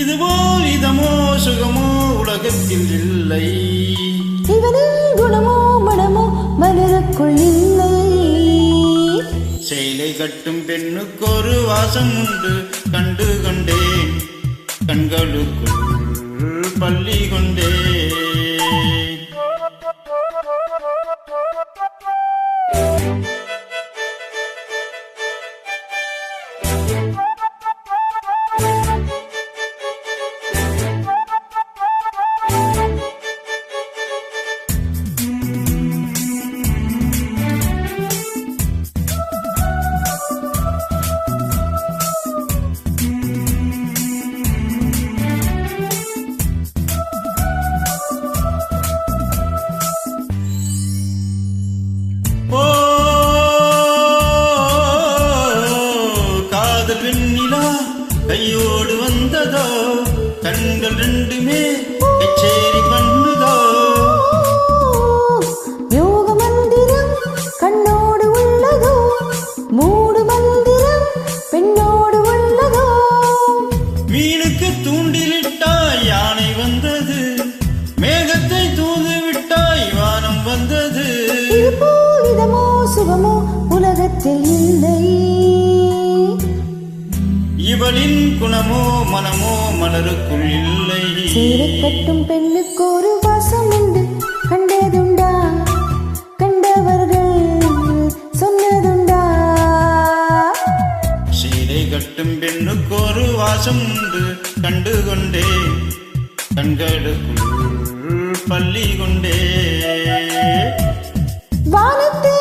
இதுபோல் இதமோ சுகமோ உலகத்தில் இல்லை. இவனின் குணமோ மனமோ மலருக்குள் இல்லை. சேலை கட்டும் பெண்ணுக்கு ஒரு வாசம் உண்டு, கண்டு கொண்டேன் கண்களுக்குள் பள்ளி கொண்டே. பெண்ணிலா கையோடு வந்ததோ, கண்கள் ரெண்டுமே கச்சேரி பண்ணுதோ. யோக மந்திரம் கண்ணோடு உள்ளதோ, மூடு மந்திரம் பெண்ணோடு உள்ளதோ. மீனுக்கு தூண்டிலிட்டாய் யானை வந்தது, மேகத்தை தூது விட்டாய் வானம் வந்தது. இதமோ சுகமோ உலகத்தில் இல்லை. இவளின் குணமோ மனமோ மலருக்குள் இல்லை. சேலை கட்டும் பெண்ணுக்கு ஒரு வாசம் உண்டு, கண்டதுண்டா கண்டவர்கள் சொன்னதுண்டா. சேலை கட்டும் பெண்ணுக்கு ஒரு வாசம் உண்டு, கண்டு கொண்டே கண்களுக்குள் பள்ளி கொண்டே. வானத்தை